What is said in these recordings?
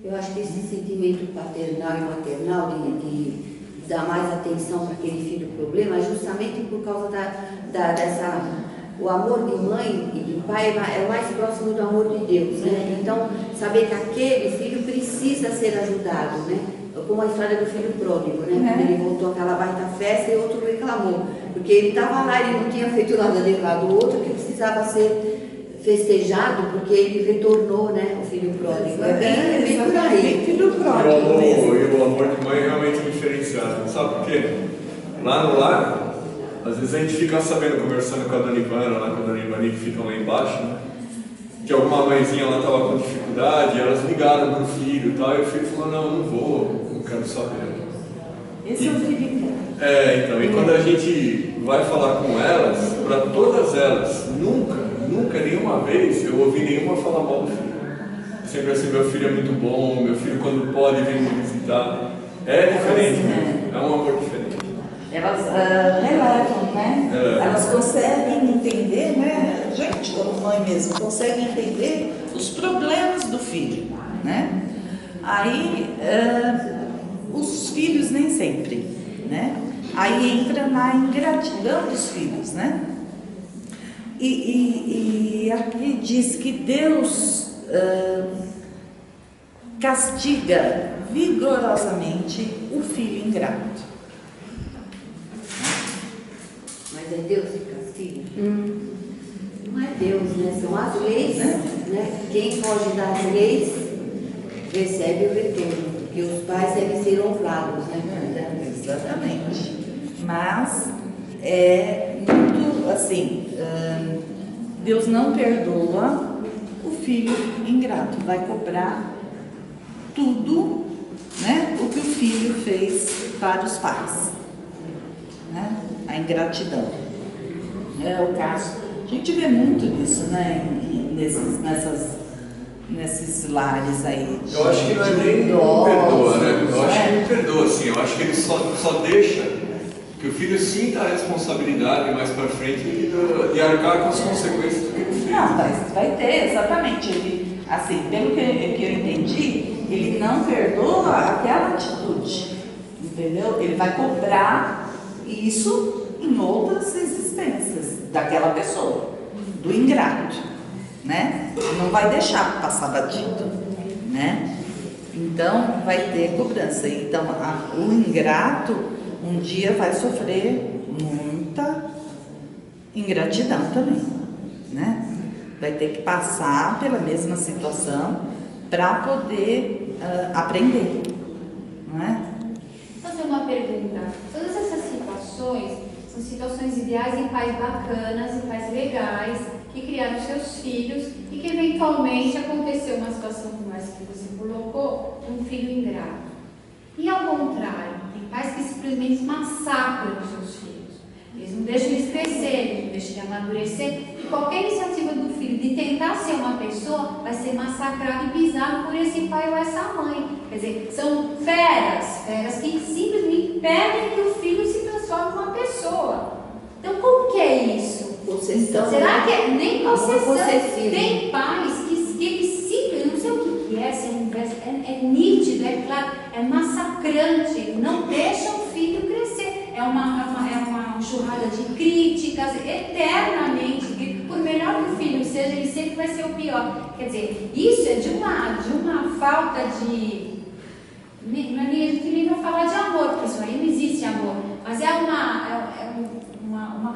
Eu acho que esse sentimento paternal e maternal de dar mais atenção para aquele filho problema é justamente por causa dessa... O amor de mãe e de pai é o mais próximo do amor de Deus, né? Então, saber que aquele filho precisa ser ajudado, né? Como a história do filho pródigo, né? Quando ele voltou àquela baita festa e outro reclamou. Porque ele estava lá, ele não tinha feito nada de errado. O outro que precisava ser festejado porque ele retornou, né? O filho pródigo. É bem por aí. Filho pródigo. E o amor de mãe é realmente diferenciado. Sabe por quê? Lá no lar, às vezes a gente fica sabendo, conversando com a Dona Ivana, lá com a Dona Ivani, que ficam lá embaixo, né? Que alguma mãezinha lá estava com dificuldade, elas ligaram para o filho e tal, e o filho falou, não vou, não quero saber. Esse é o filho. Então, e quando a gente vai falar com elas, para todas elas, nunca, nenhuma vez eu ouvi nenhuma falar mal do filho. Sempre assim, meu filho é muito bom, meu filho quando pode vem me visitar. É diferente, né? É um amor diferente. Elas relevam, né? Elas conseguem entender, né? A gente, como mãe mesmo, consegue entender os problemas do filho, né? Aí, os filhos nem sempre, né? Aí entra na ingratidão dos filhos, né? E aqui diz que Deus castiga vigorosamente o filho ingrato. Mas é Deus que castiga? Não é Deus, né? São as leis, né? Quem foge das leis recebe o retorno, porque os pais devem ser honrados, né? Exatamente. Mas é muito assim, Deus não perdoa o filho ingrato, vai cobrar tudo, né? O que o filho fez para os pais, né? A ingratidão. É o caso. A gente vê muito disso, né? Nesses lares aí. Eu acho que não é nem não perdoa, né? Eu acho que não perdoa, assim. Eu acho que ele só deixa que o filho sinta a responsabilidade mais para frente de arcar com as consequências do que ele fez. Não, vai ter, exatamente. Ele, assim, pelo que eu entendi, ele não perdoa aquela atitude, entendeu? Ele vai cobrar isso em outras existências daquela pessoa, do ingrato, né? Não vai deixar passar batido, né? Então vai ter cobrança. Então o ingrato um dia vai sofrer muita ingratidão também, né? Vai ter que passar pela mesma situação para poder aprender, não é? Vou fazer uma pergunta. Todas essas situações são situações ideais em pais bacanas, em pais legais, que criaram seus filhos e que eventualmente aconteceu uma situação como essa que você colocou, um filho ingrato. E ao contrário, tem pais que simplesmente massacram os seus filhos. Eles não deixam eles crescerem, não deixam eles amadurecer. E qualquer iniciativa do filho de tentar ser uma pessoa vai ser massacrado e pisado por esse pai ou essa mãe. Quer dizer, são feras que simplesmente impedem que o filho se transforme numa pessoa. Então, como que é isso? Possessão. Será que é nem possessão? Possessivo. Tem pais que simplesmente, não sei o que é, se é nítido, é claro, é massacrante, não deixa o filho crescer. É uma enxurrada de críticas eternamente, que por melhor que o filho seja, ele sempre vai ser o pior. Quer dizer, isso é de uma falta de... A gente nem vai falar de amor, porque isso aí não existe amor, mas é uma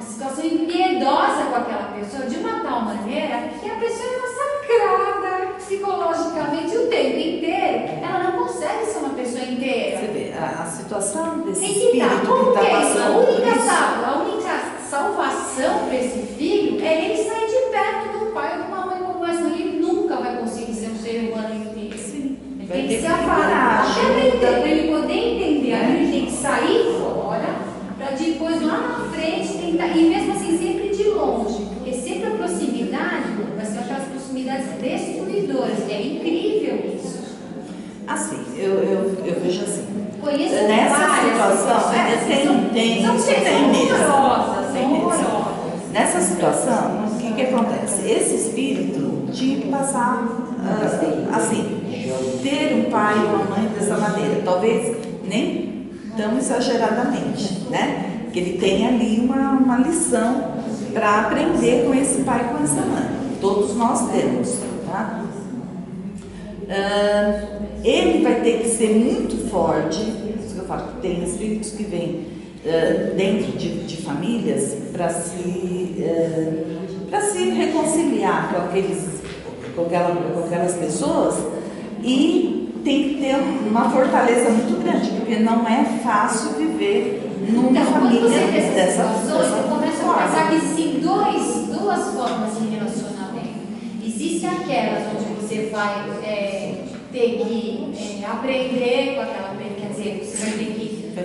situação impiedosa com aquela pessoa, de uma tal maneira que a pessoa é massacrada psicologicamente o tempo inteiro. Ela não consegue ser uma pessoa inteira. Você vê, a situação desse Tem que estar. espírito Como que que está é isso? passando por isso. A única salvação para esse filho é ele sair de perto do pai ou de uma mãe como essa. Ele nunca vai conseguir ser um ser humano inteiro. Sim. Ele Vai tem ter que se que afastar. coragem. Até para ele poder entender, ele tem que sair fora, para depois lá na frente tentar, e mesmo assim sempre de longe, porque sempre a proximidade vai ser aquelas proximidades destruidoras. É incrível isso. Assim, eu vejo assim. Conheço Nessa várias situação, tem mesmo. horrorosas, são horrorosas. Nessa situação, o que acontece? Esse espírito, de passar, assim, ter um pai e uma mãe dessa maneira. Talvez nem tão exageradamente, né? Que ele tem ali uma lição para aprender com esse pai e com essa mãe. Todos nós temos, tá? Ele vai ter que ser muito forte, isso que eu falo, tem espíritos que vêm dentro de famílias para se reconciliar com aquelas pessoas, e tem que ter uma fortaleza muito grande, porque não é fácil viver numa família dessa situações, eu começo a forma. pensar que existem duas formas de relacionamento. Existe aquelas onde você vai ter que aprender com aquela pessoa, quer dizer, você vai ter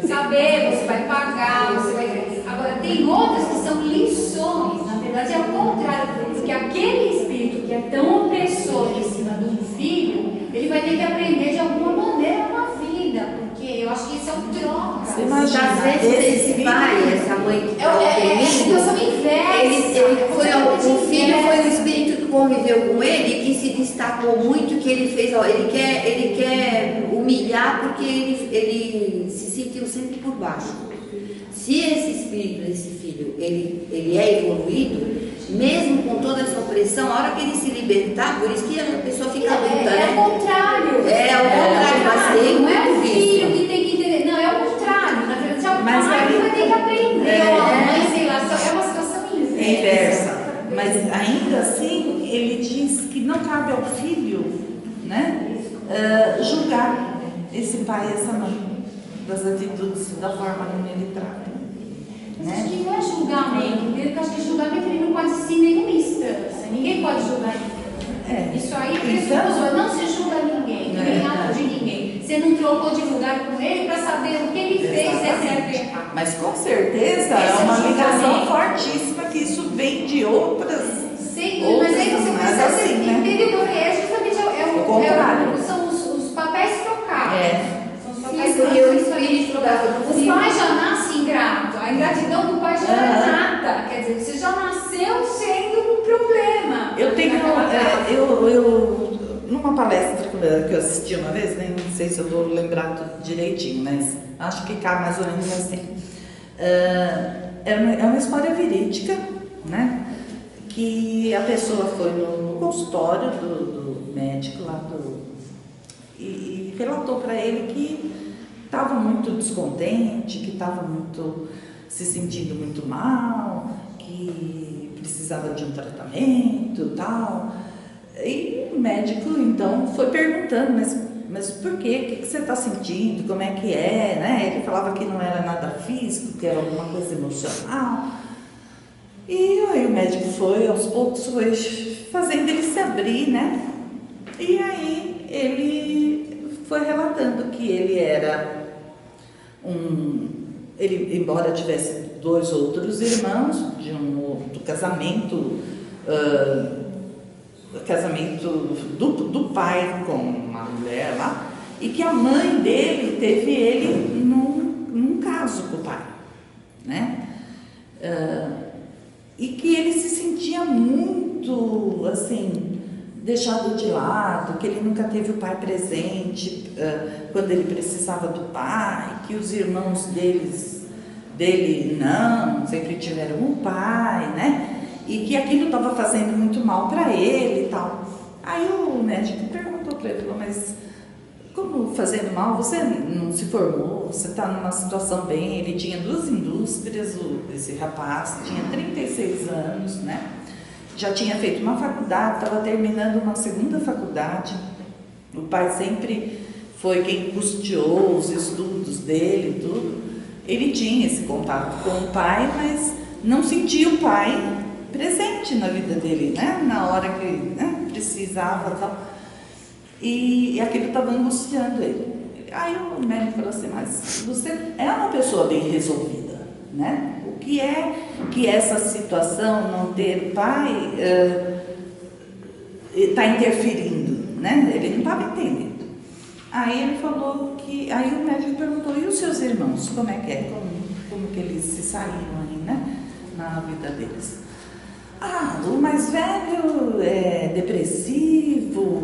que saber, você vai pagar, você vai... Agora, tem outras que são lições, na verdade é o contrário, porque aquele espírito que é tão opressor em cima de um filho, ele vai ter que aprender de alguma maneira na vida, porque eu acho que isso é um troca. Você imagina, Às vezes esse pai, essa mãe que está É a situação inversa. o filho foi um espírito que conviveu com ele, que se destacou muito, que ele fez, ele quer humilhar porque ele se sentiu sempre por baixo. Se esse espírito, esse filho, ele é evoluído, mesmo com toda essa opressão, a hora que ele se libertar, por isso que a pessoa fica adulta, né? É o contrário. É o contrário, mas tem não é o muito filho isso. que tem que entender. Não, é o contrário. Na verdade, é o Mas pai aí- que vai ter que aprender. Ou a mãe, sei lá, é uma situação inversa. Inversa. Mas ainda assim, ele diz que não cabe ao filho, né, julgar esse pai e essa mãe das atitudes, da forma como ele trata. Mas acho que não é julgamento, porque eu acho que julgamento ele não pode ser em nenhuma instância. Ninguém pode julgar ninguém. Isso aí pressuposto, não se julga ninguém, nem nada de ninguém. Você não trocou de lugar com ele para saber o que ele fez, é certo e errado. Mas com certeza é uma ligação fortíssima, que isso vem de outras. Sem dúvida, mas aí você mas começa a assim, né? entender que é justamente O contrário. são os papéis trocados. São os papéis Sim, porque o trocados. espírito Os pais já nascem ingratos, a ingratidão do pai já é nata, quer dizer, você já nasceu sendo um problema. Eu tenho, numa palestra que eu assisti uma vez, nem sei se eu vou lembrar tudo direitinho, mas acho que cá mais ou menos assim. É uma história verídica, né? Que a pessoa foi no consultório do médico lá e relatou para ele que estava muito descontente, que estava se sentindo muito mal, que precisava de um tratamento e tal. E o médico então foi perguntando, mas por quê? O que você está sentindo? Como é que é? Né? Ele falava que não era nada físico, que era alguma coisa emocional. E aí o médico aos poucos foi fazendo ele se abrir, né? E aí ele foi relatando que ele era ele, embora tivesse 2 outros irmãos de um outro casamento, do pai com uma mulher lá, e que a mãe dele teve ele num caso com o pai, né? E que ele se sentia muito, assim, deixado de lado, que ele nunca teve o pai presente quando ele precisava do pai, que os irmãos dele não, sempre tiveram um pai, né? E que aquilo estava fazendo muito mal para ele e tal. Aí o médico perguntou para ele, falou, mas como fazendo mal? Você não se formou, você está numa situação bem... Ele tinha 2 indústrias, esse rapaz tinha 36 anos, né? Já tinha feito uma faculdade, estava terminando uma 2ª faculdade. O pai sempre foi quem custeou os estudos dele e tudo. Ele tinha esse contato com o pai, mas não sentia o pai presente na vida dele, né? Na hora que, né, precisava e tal. E aquilo estava angustiando ele. Aí o médico falou assim, mas você é uma pessoa bem resolvida, né? O que é que essa situação, não ter pai, está interferindo, né? Ele não estava entendendo. Aí ele falou que... Aí o médico perguntou, e os seus irmãos, como é que é? Como que eles se saíram aí, né? Na vida deles. O mais velho é depressivo,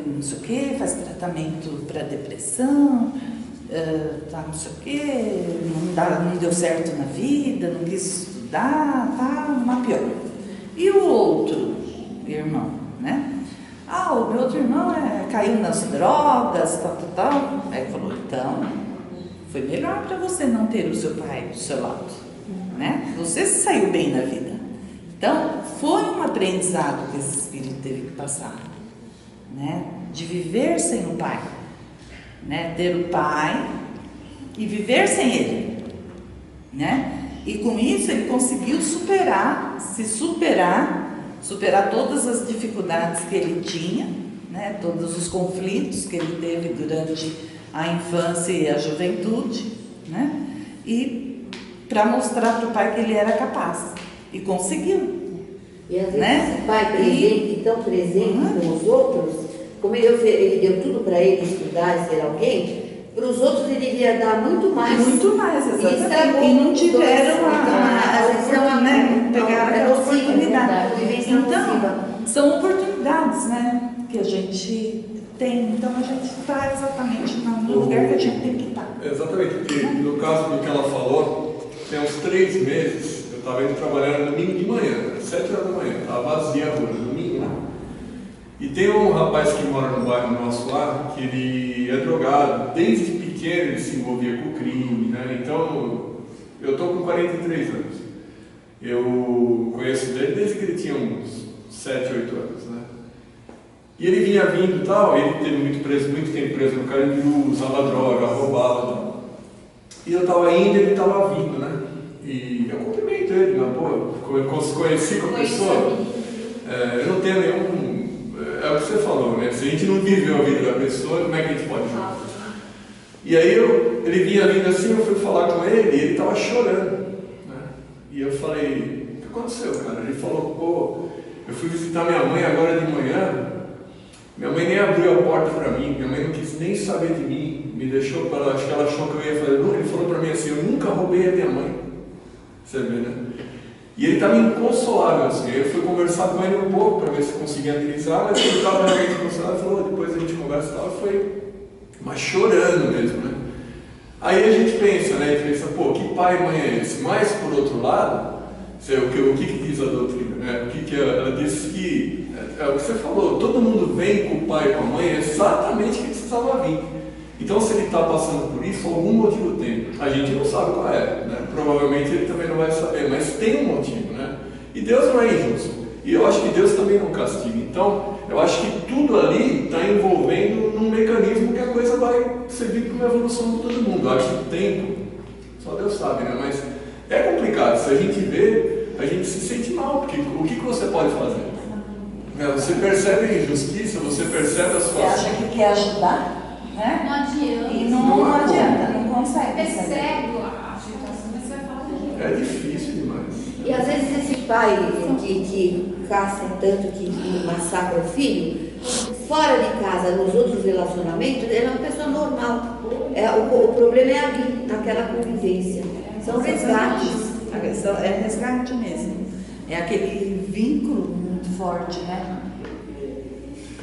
não sei o que, faz tratamento para depressão, não sei o que, não deu certo na vida, não quis estudar, tá uma pior. E o outro irmão, né? O meu outro irmão caiu nas drogas, tal. Aí falou, então, foi melhor para você não ter o seu pai do seu lado, né? Você saiu bem na vida. Então, foi um aprendizado que esse espírito teve que passar, né? De viver sem o pai, né? Ter o pai e viver sem ele, né? E com isso ele conseguiu superar todas as dificuldades que ele tinha, né? Todos os conflitos que ele teve durante a infância e a juventude, né? E para mostrar para o pai que ele era capaz. E conseguiu. E às vezes, né? esse pai presente, tão presente com os outros, como ele deu tudo para ele estudar e ser alguém, para os outros ele devia dar muito mais. Muito mais, exatamente. E não tiveram não pegaram aquela oportunidade. Então, são oportunidades, né? Que a gente tem. Então, a gente está exatamente no lugar que a gente tem que estar. Exatamente, porque no caso do que ela falou, tem uns 3 meses, eu estava indo trabalhar no domingo de manhã, 7 horas da manhã, estava vazia a rua, no domingo, né? E tem um rapaz que mora no bairro nosso lá, que ele é drogado, desde pequeno ele se envolvia com crime, né? Então, eu estou com 43 anos. Eu conheço ele desde que ele tinha uns 7, 8 anos, né? E ele vinha vindo e tal, ele teve muito tempo preso no Carandiru, usava droga, roubava e tal. E eu estava indo e ele estava vindo, né? E eu cumprimento ele, na boa, conheci com a pessoa, eu não tenho nenhum... É o que você falou, né? Se a gente não viveu a vida da pessoa, como é que a gente pode julgar? E aí ele vinha vindo assim, eu fui falar com ele e ele estava chorando, né? E eu falei, o que aconteceu, cara? Ele falou, eu fui visitar minha mãe agora de manhã, minha mãe nem abriu a porta para mim, minha mãe não quis nem saber de mim, me deixou para, acho que ela achou que eu ia fazer, ele falou para mim assim, eu nunca roubei a minha mãe, você vê, né? E ele estava inconsolável, assim, eu fui conversar com ele um pouco para ver se conseguia amenizar, mas ele estava realmente inconsolável, falou, depois a gente conversa e tal, mas chorando mesmo, né? Aí a gente pensa, né, que pai e mãe é esse? Mas, por outro lado, o que diz a doutrina, né? Ela disse que, é o que você falou, todo mundo vem com o pai e com a mãe exatamente o que precisava vir. Então, se ele está passando por isso, algum motivo tem. A gente não sabe qual é, né? Provavelmente ele também não vai saber, mas tem um motivo, né? E Deus não é injusto. E eu acho que Deus também não castiga. Então, eu acho que tudo ali está envolvendo num mecanismo que a coisa vai servir para uma evolução de todo mundo. Eu acho que o tempo, só Deus sabe, né? Mas é complicado. Se a gente vê, a gente se sente mal, porque o que você pode fazer? Você percebe a injustiça, você percebe a situação. Você acha que quer ajudar? Né? Não adianta. E não adianta, não consegue. Percebe a situação, mas você vai falar que é difícil demais. E às vezes esse pai que caça tanto, que massacra o filho, fora de casa, nos outros relacionamentos, ele é uma pessoa normal. O problema é ali, naquela convivência. São resgates. A questão é resgate mesmo. É aquele vínculo muito forte, né?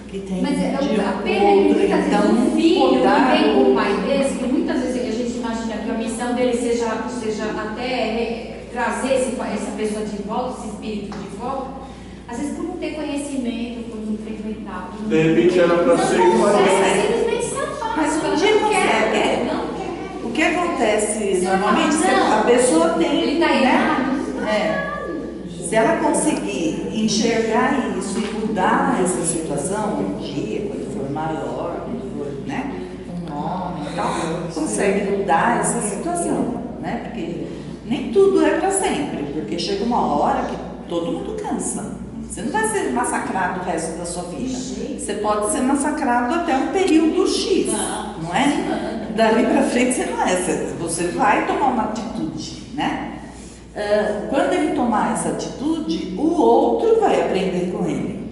Que tem mas de a pena é que muitas vezes então, um filho que vem com um pai desse, que muitas vezes a gente imagina que a missão dele seja até trazer essa pessoa de volta, esse espírito de volta, às vezes por não ter conhecimento, por não frequentar. De repente era para ser simplesmente safado. Mas um dia não quer. O que acontece normalmente a pessoa tem. Ele está errado. Se ela conseguir enxergar isso e mudar essa situação, um dia, quando for maior, quando for, né, um homem e tal, consegue mudar essa situação, né? Porque nem tudo é para sempre, porque chega uma hora que todo mundo cansa. Você não vai ser massacrado o resto da sua vida. Você pode ser massacrado até um período X, não é? Dali para frente você não é. Você vai tomar uma atitude, né? Quando ele tomar essa atitude, o outro vai aprender com ele,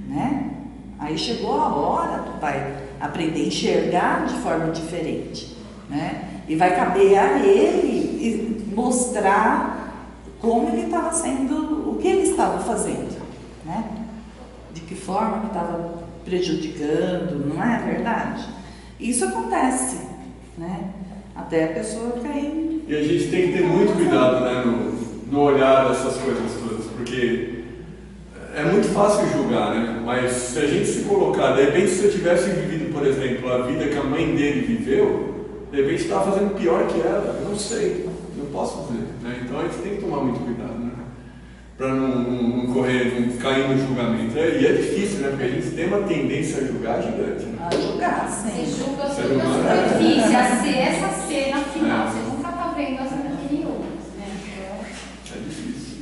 né? Aí chegou a hora do pai aprender a enxergar de forma diferente, né? E vai caber a ele mostrar como ele estava sendo, o que ele estava fazendo, né? De que forma que estava prejudicando, não é verdade? Isso acontece, né? Até a pessoa cair. E a gente tem que ter muito cuidado, né, no olhar dessas coisas todas, porque é muito fácil julgar, né? Mas se a gente se colocar, de repente, se eu tivesse vivido, por exemplo, a vida que a mãe dele viveu, de repente estava fazendo pior que ela, eu não sei, não posso dizer, né? Então a gente tem que tomar muito cuidado, né? Para não cair no julgamento. E é difícil, né? Porque a gente tem uma tendência a julgar gigante, né? A julgar, sim. Você julga toda a Ser humano, superfície, essa cena final, você nunca está vendo as anteriores, né? É difícil.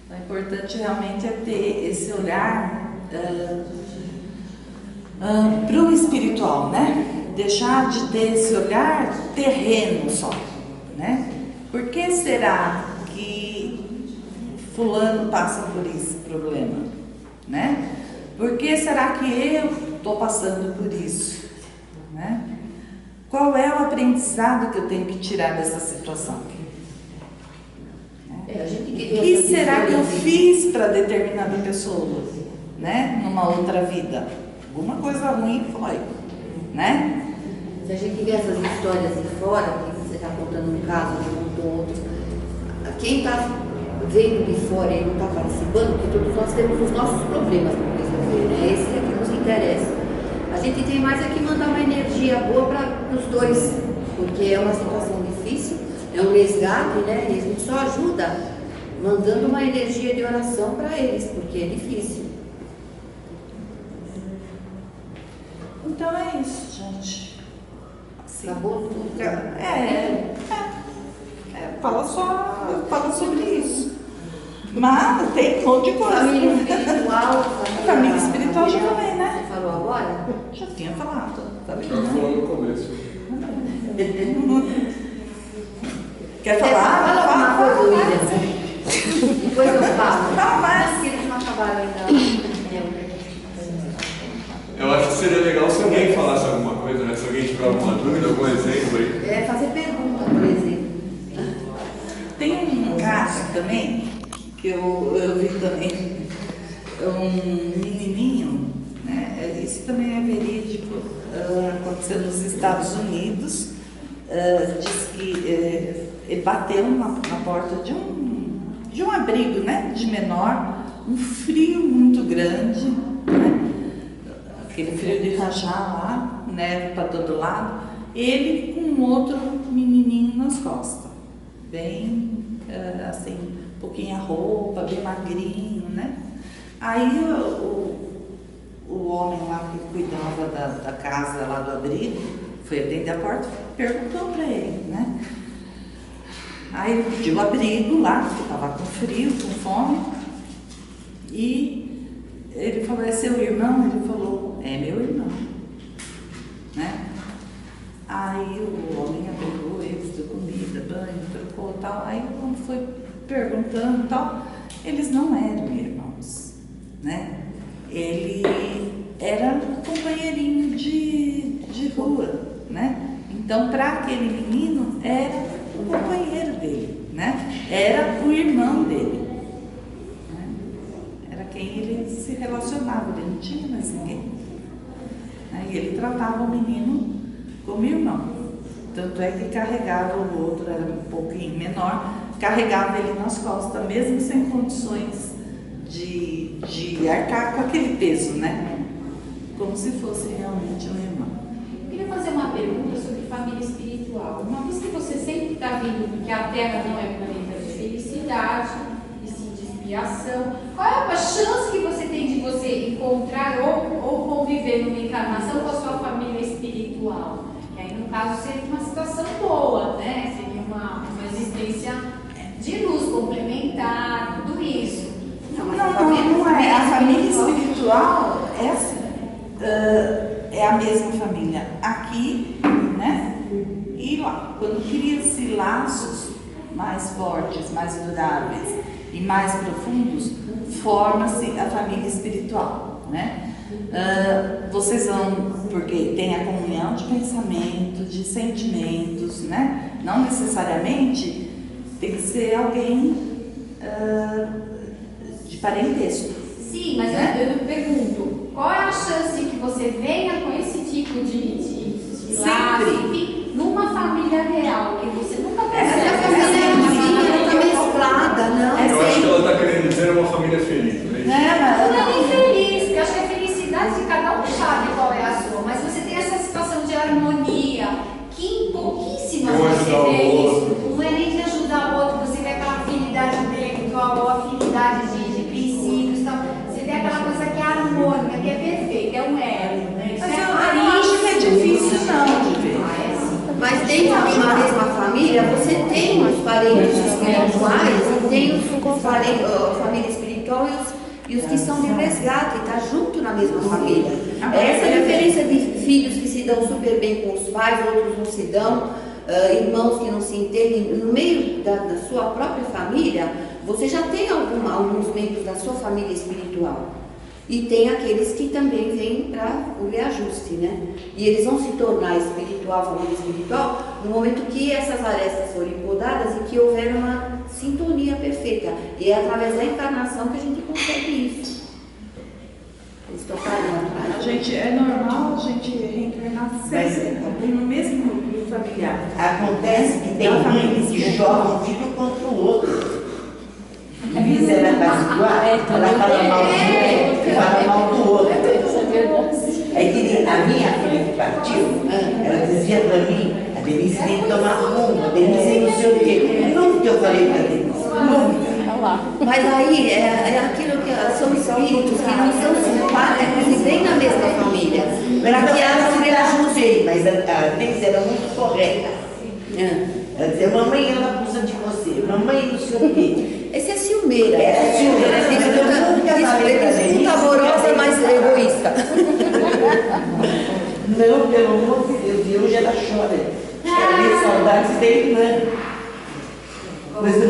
O importante realmente é ter esse olhar para o espiritual, né? Deixar de ter esse olhar terreno só, né? Por que será que fulano passa por esse problema, né? Por que será que eu estou passando por isso, né? Qual é o aprendizado que eu tenho que tirar dessa situação? O que será que eu fiz para determinada pessoa, né? Numa outra vida? Alguma coisa ruim foi, né? Se a gente vê essas histórias de fora, que você está contando um caso, eu contou outro, quem está vendo de fora e não está participando, porque todos nós temos os nossos problemas para resolver, né? Esse é que nos interessa. A gente tem mais é que mandar uma energia boa para os dois, porque é uma situação difícil, é um resgate, né? E a gente só ajuda mandando uma energia de oração para eles, porque é difícil. Então é isso, gente. Assim, Acabou tudo. Fala sobre isso. Mas tem um monte de coisa. Família espiritual. Família espiritual já falei, né? Você falou agora? Já tinha falado. Falei, Já né? falou no começo. Quer falar? Fala alguma coisa, William. Depois eu falo. Fala mais. Mas que eles não acabaram ainda. Eu acho que seria legal se alguém falasse alguma coisa, né? Se alguém tiver alguma dúvida, algum exemplo aí. É fazer pergunta, por exemplo. Tem um caso também, que eu vi também, um menininho, né? Isso também é verídico, aconteceu nos Estados Unidos. Diz que ele bateu na porta de um abrigo, né? De menor, um frio muito grande, né? Aquele frio de rachar lá, neve para todo lado, ele com outro menininho nas costas, bem assim, um pouquinho a roupa, bem magrinho, né? Aí o homem lá que cuidava da casa lá do abrigo, foi atender a porta, perguntou para ele, né? Aí ele pediu o abrigo lá, porque estava com frio, com fome, e ele falou, é seu irmão? Ele falou, é meu irmão, né? Aí o homem pegou eles, deu comida, banho, trocou e tal. Aí quando foi perguntando e tal, eles não eram irmãos, né? Ele era companheirinho de rua, né? Então, para aquele menino, era o companheiro dele, né? Era o irmão dele. Era quem ele se relacionava, ele não tinha mais ninguém. E ele tratava o menino como irmão. Tanto é que carregava o outro, era um pouquinho menor, carregava ele nas costas, mesmo sem condições de arcar com aquele peso, né? Como se fosse realmente um irmão. Eu queria fazer uma pergunta sobre família espiritual. Uma vez que você sempre está vendo que a Terra não é planeta de felicidade, e sim de expiação, qual é a chance que você tem de você encontrar ou conviver numa encarnação com a sua família espiritual? Que aí, no caso, seria uma situação boa, né? Seria uma existência de luz complementar, tudo isso. Não é. A família espiritual é assim, é a mesma família aqui, né? E lá. Quando cria-se laços mais fortes, mais duráveis e mais profundos, forma-se a família espiritual, né? Vocês vão, porque tem a comunhão de pensamento, de sentimentos, né? Não necessariamente tem que ser alguém parentesco. Sim, mas eu pergunto, qual é a chance que você venha com esse tipo de laço, enfim, numa família real, que você nunca percebe? A família não está mesclada, não. Eu acho que ela está querendo dizer uma família feliz, não é isso? Não é nem feliz, porque eu acho que a felicidade de cada um sabe qual é a sua, mas você tem essa situação de harmonia, que em pouquíssimas você vê isso. Não é nem de ajudar o outro, você vê aquela afinidade intelectual ou afinidade de princípios, então, você vê aquela coisa que é harmônica, que é perfeita, é um elo, né? Mas eu não acho que é difícil não de ver. Mas dentro de uma mesma família, você tem os parentes espirituais e tem os parentes, a família espiritual e os que são de resgate, está junto na mesma família. Essa é a diferença de filhos que se dão super bem com os pais, outros não se dão, irmãos que não se entendem. No meio da sua própria família, você já tem alguns membros da sua família espiritual. E tem aqueles que também vêm para o reajuste, né? E eles vão se tornar espiritual, família espiritual, no momento que essas arestas forem podadas e que houver uma sintonia perfeita. E é através da encarnação que a gente consegue isso. Eles tocaram atrás. É normal a gente reencarnar sempre no mesmo núcleo familiar. Acontece que tem mães que jogam um filho contra o outro. A miséria apaziguar, ela fala mal do outro e fala mal do outro. É que a minha filha que partiu, ela dizia para mim, a Denise tem que tomar rumo, a Denise não sei o quê. Nunca eu falei para a Denise, nunca. Mas aí é aquilo que são espíritos que não são simpáticos e vêm na mesma família. Para que elas se reajustem. Mas a Denise era muito correta. Ela dizia, mamãe, ela abusa de você, mamãe, não sei o quê. Esse é ciumeira. É ciumeira. Disputa amorosa, mas egoísta. Não, pelo amor de Deus, e hoje ela chora. Ela tem saudades da irmã. Mas eu